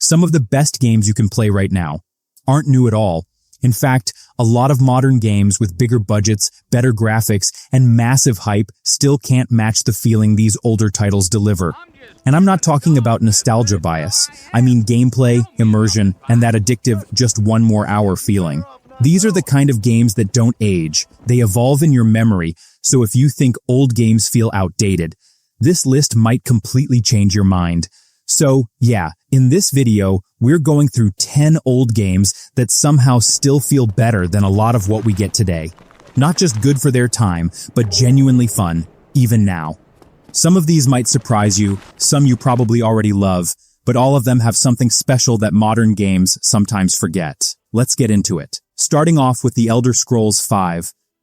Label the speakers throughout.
Speaker 1: Some of the best games you can play right now aren't new at all. In fact, a lot of modern games with bigger budgets, better graphics, and massive hype still can't match the feeling these older titles deliver. And I'm not talking about nostalgia bias. I mean gameplay, immersion, and that addictive just one more hour feeling. These are the kind of games that don't age. They evolve in your memory, so if you think old games feel outdated, this list might completely change your mind. So, yeah, in this video, we're going through 10 old games that somehow still feel better than a lot of what we get today. Not just good for their time, but genuinely fun, even now. Some of these might surprise you, some you probably already love, but all of them have something special that modern games sometimes forget. Let's get into it. Starting off with The Elder Scrolls V,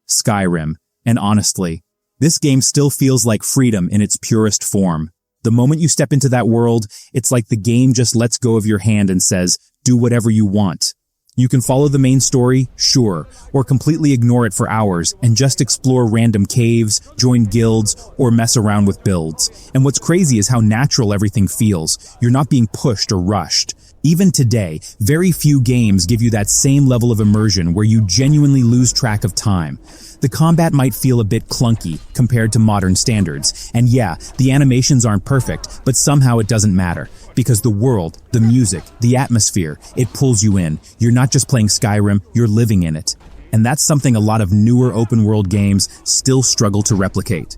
Speaker 1: Skyrim. And honestly, this game still feels like freedom in its purest form. The moment you step into that world, it's like the game just lets go of your hand and says, do whatever you want. You can follow the main story, sure, or completely ignore it for hours and just explore random caves, join guilds, or mess around with builds. And what's crazy is how natural everything feels. You're not being pushed or rushed. Even today, very few games give you that same level of immersion where you genuinely lose track of time. The combat might feel a bit clunky compared to modern standards. And yeah, the animations aren't perfect, but somehow it doesn't matter. Because the world, the music, the atmosphere, it pulls you in. You're not just playing Skyrim, you're living in it. And that's something a lot of newer open-world games still struggle to replicate.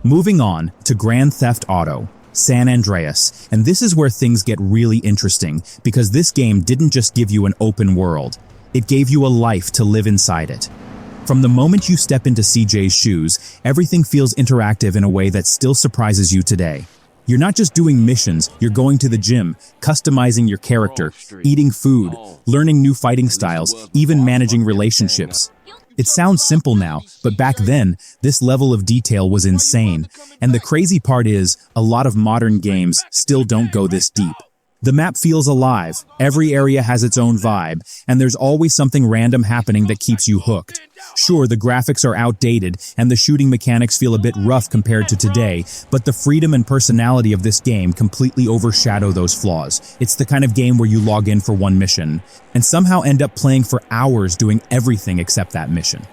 Speaker 1: Moving on to Grand Theft Auto, San Andreas, and this is where things get really interesting, because this game didn't just give you an open world, it gave you a life to live inside it. From the moment you step into CJ's shoes, everything feels interactive in a way that still surprises you today. You're not just doing missions, you're going to the gym, customizing your character, eating food, learning new fighting styles, even managing relationships. It sounds simple now, but back then, this level of detail was insane. And the crazy part is, a lot of modern games still don't go this deep. The map feels alive, every area has its own vibe, and there's always something random happening that keeps you hooked. Sure, the graphics are outdated, and the shooting mechanics feel a bit rough compared to today, but the freedom and personality of this game completely overshadow those flaws. It's the kind of game where you log in for one mission, and somehow end up playing for hours doing everything except that mission.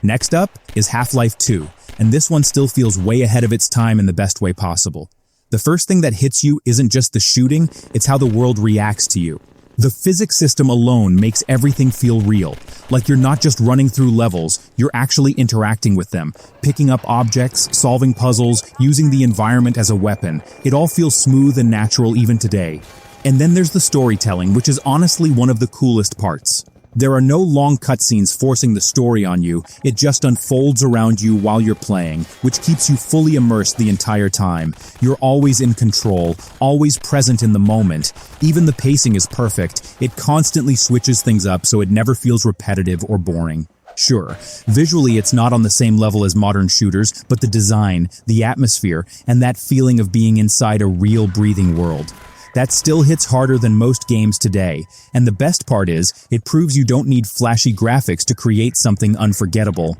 Speaker 1: Next up is Half-Life 2, and this one still feels way ahead of its time in the best way possible. The first thing that hits you isn't just the shooting, it's how the world reacts to you. The physics system alone makes everything feel real, like you're not just running through levels, you're actually interacting with them, picking up objects, solving puzzles, using the environment as a weapon. It all feels smooth and natural even today. And then there's the storytelling, which is honestly one of the coolest parts. There are no long cutscenes forcing the story on you, it just unfolds around you while you're playing, which keeps you fully immersed the entire time. You're always in control, always present in the moment. Even the pacing is perfect, it constantly switches things up so it never feels repetitive or boring. Sure, visually it's not on the same level as modern shooters, but the design, the atmosphere, and that feeling of being inside a real breathing world. That still hits harder than most games today, and the best part is, it proves you don't need flashy graphics to create something unforgettable.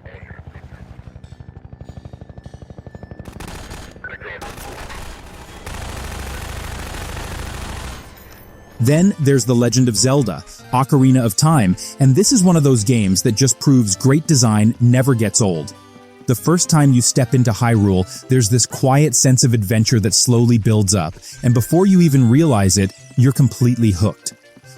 Speaker 1: Then there's The Legend of Zelda, Ocarina of Time, and this is one of those games that just proves great design never gets old. The first time you step into Hyrule, there's this quiet sense of adventure that slowly builds up, and before you even realize it, you're completely hooked.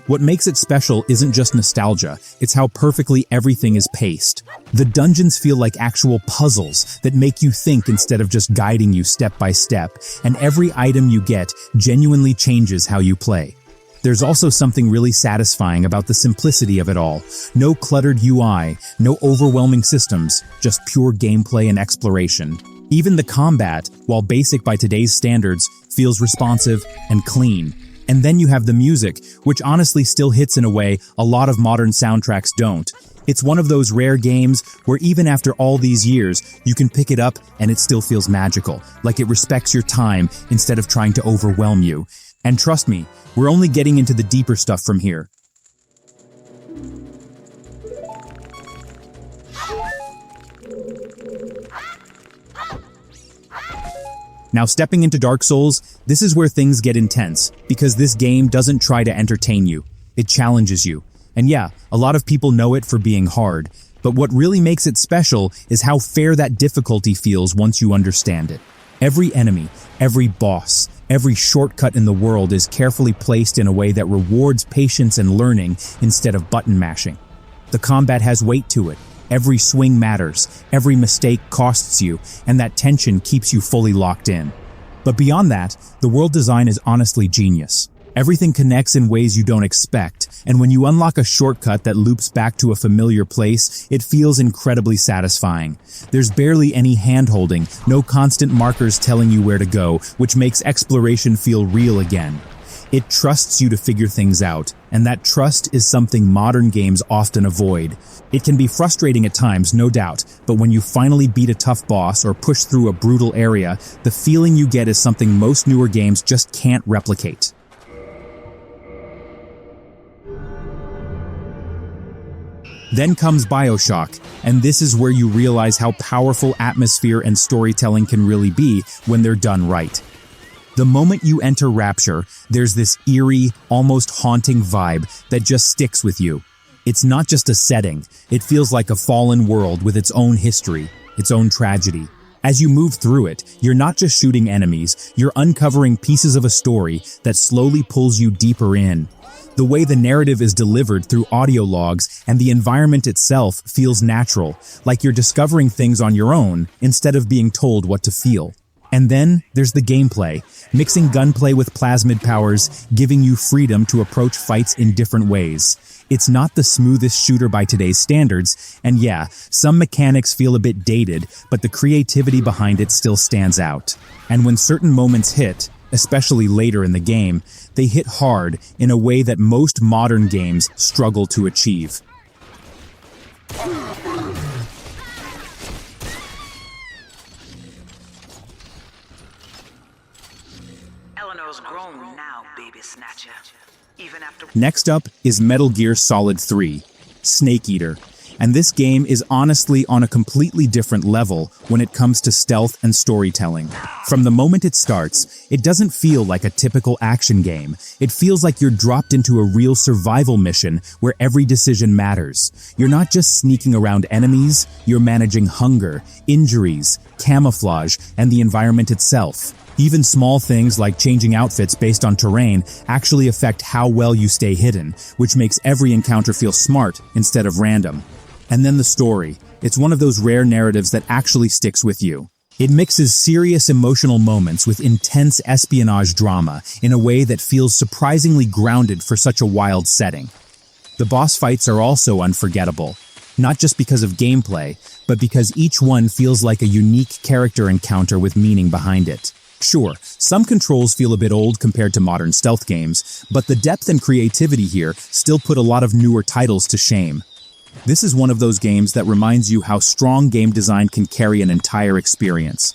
Speaker 1: What makes it special isn't just nostalgia, it's how perfectly everything is paced. The dungeons feel like actual puzzles that make you think instead of just guiding you step by step, and every item you get genuinely changes how you play. There's also something really satisfying about the simplicity of it all. No cluttered UI, no overwhelming systems, just pure gameplay and exploration. Even the combat, while basic by today's standards, feels responsive and clean. And then you have the music, which honestly still hits in a way a lot of modern soundtracks don't. It's one of those rare games where even after all these years, you can pick it up and it still feels magical, like it respects your time instead of trying to overwhelm you. And trust me, we're only getting into the deeper stuff from here. Now, stepping into Dark Souls, this is where things get intense, because this game doesn't try to entertain you. It challenges you. And yeah, a lot of people know it for being hard, but what really makes it special is how fair that difficulty feels once you understand it. Every enemy, every boss, every shortcut in the world is carefully placed in a way that rewards patience and learning instead of button mashing. The combat has weight to it. Every swing matters, every mistake costs you, and that tension keeps you fully locked in. But beyond that, the world design is honestly genius. Everything connects in ways you don't expect, and when you unlock a shortcut that loops back to a familiar place, it feels incredibly satisfying. There's barely any hand-holding, no constant markers telling you where to go, which makes exploration feel real again. It trusts you to figure things out, and that trust is something modern games often avoid. It can be frustrating at times, no doubt, but when you finally beat a tough boss or push through a brutal area, the feeling you get is something most newer games just can't replicate. Then comes BioShock, and this is where you realize how powerful atmosphere and storytelling can really be when they're done right. The moment you enter Rapture, there's this eerie, almost haunting vibe that just sticks with you. It's not just a setting, it feels like a fallen world with its own history, its own tragedy. As you move through it, you're not just shooting enemies, you're uncovering pieces of a story that slowly pulls you deeper in. The way the narrative is delivered through audio logs and the environment itself feels natural, like you're discovering things on your own instead of being told what to feel. And then there's the gameplay, mixing gunplay with plasmid powers, giving you freedom to approach fights in different ways. It's not the smoothest shooter by today's standards, and yeah, some mechanics feel a bit dated, but the creativity behind it still stands out. And when certain moments hit, especially later in the game, they hit hard in a way that most modern games struggle to achieve.
Speaker 2: Grown now, baby snatcher. Even after...
Speaker 1: Next up is Metal Gear Solid 3, Snake Eater, and this game is honestly on a completely different level when it comes to stealth and storytelling. From the moment it starts, it doesn't feel like a typical action game. It feels like you're dropped into a real survival mission where every decision matters. You're not just sneaking around enemies, you're managing hunger, injuries, camouflage, and the environment itself. Even small things like changing outfits based on terrain actually affect how well you stay hidden, which makes every encounter feel smart instead of random. And then the story. It's one of those rare narratives that actually sticks with you. It mixes serious emotional moments with intense espionage drama in a way that feels surprisingly grounded for such a wild setting. The boss fights are also unforgettable, not just because of gameplay, but because each one feels like a unique character encounter with meaning behind it. Sure, some controls feel a bit old compared to modern stealth games, but the depth and creativity here still put a lot of newer titles to shame. This is one of those games that reminds you how strong game design can carry an entire experience.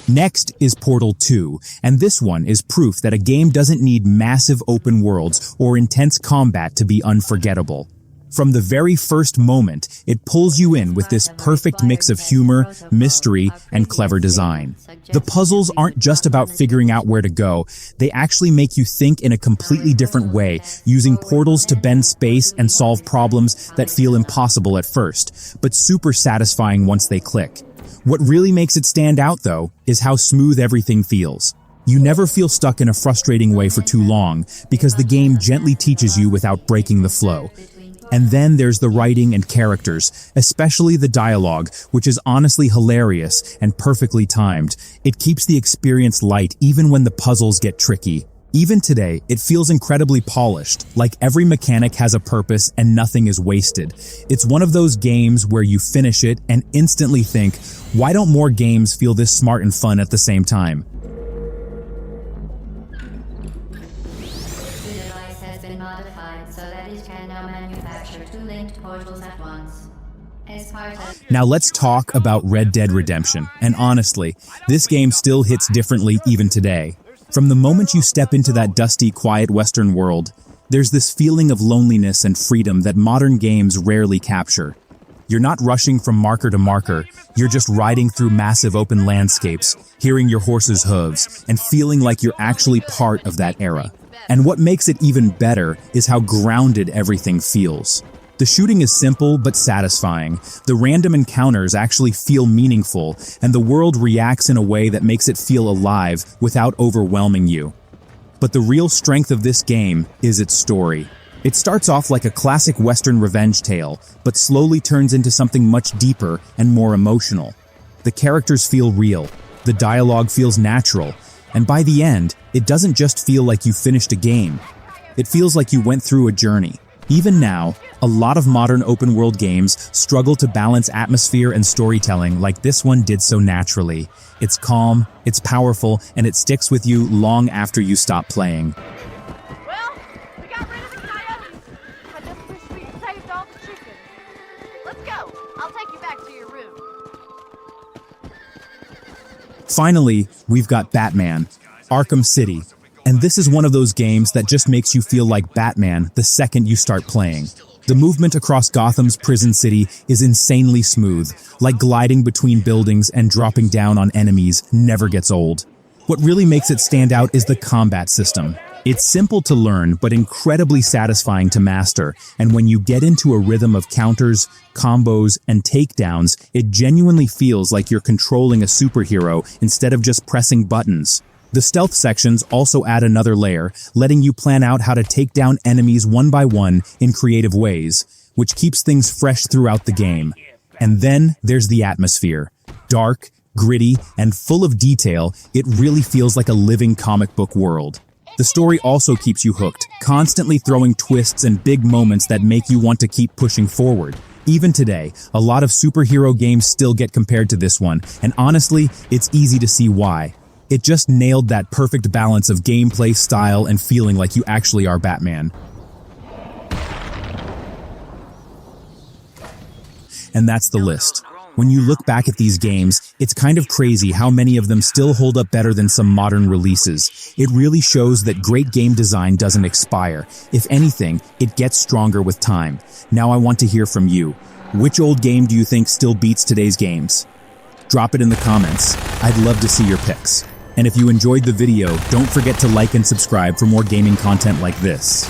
Speaker 1: Next is Portal 2, and this one is proof that a game doesn't need massive open worlds or intense combat to be unforgettable. From the very first moment, it pulls you in with this perfect mix of humor, mystery, and clever design. The puzzles aren't just about figuring out where to go, they actually make you think in a completely different way, using portals to bend space and solve problems that feel impossible at first, but super satisfying once they click. What really makes it stand out, though, is how smooth everything feels. You never feel stuck in a frustrating way for too long, because the game gently teaches you without breaking the flow. And then there's the writing and characters, especially the dialogue, which is honestly hilarious and perfectly timed. It keeps the experience light even when the puzzles get tricky. Even today, it feels incredibly polished, like every mechanic has a purpose and nothing is wasted. It's one of those games where you finish it and instantly think, why don't more games feel this smart and fun at the same time? Now let's talk about Red Dead Redemption. And honestly, this game still hits differently even today. From the moment you step into that dusty, quiet Western world, there's this feeling of loneliness and freedom that modern games rarely capture. You're not rushing from marker to marker, you're just riding through massive open landscapes, hearing your horse's hooves, and feeling like you're actually part of that era. And what makes it even better is how grounded everything feels. The shooting is simple but satisfying, the random encounters actually feel meaningful, and the world reacts in a way that makes it feel alive without overwhelming you. But the real strength of this game is its story. It starts off like a classic Western revenge tale, but slowly turns into something much deeper and more emotional. The characters feel real, the dialogue feels natural, and by the end, it doesn't just feel like you finished a game. It feels like you went through a journey. Even now, a lot of modern open-world games struggle to balance atmosphere and storytelling like this one did so naturally. It's calm, it's powerful, and it sticks with you long after you stop playing.
Speaker 3: Well, we got rid of the coyotes. I just wish we'd saved all the chickens. Let's go. I'll take you back to your room.
Speaker 1: Finally, we've got Batman, Arkham City. And this is one of those games that just makes you feel like Batman the second you start playing. The movement across Gotham's prison city is insanely smooth, like gliding between buildings and dropping down on enemies never gets old. What really makes it stand out is the combat system. It's simple to learn, but incredibly satisfying to master, and when you get into a rhythm of counters, combos, and takedowns, it genuinely feels like you're controlling a superhero instead of just pressing buttons. The stealth sections also add another layer, letting you plan out how to take down enemies one by one in creative ways, which keeps things fresh throughout the game. And then there's the atmosphere. Dark, gritty, and full of detail, it really feels like a living comic book world. The story also keeps you hooked, constantly throwing twists and big moments that make you want to keep pushing forward. Even today, a lot of superhero games still get compared to this one, and honestly, it's easy to see why. It just nailed that perfect balance of gameplay, style, and feeling like you actually are Batman. And that's the list. When you look back at these games, it's kind of crazy how many of them still hold up better than some modern releases. It really shows that great game design doesn't expire. If anything, it gets stronger with time. Now I want to hear from you. Which old game do you think still beats today's games? Drop it in the comments. I'd love to see your picks. And if you enjoyed the video, don't forget to like and subscribe for more gaming content like this.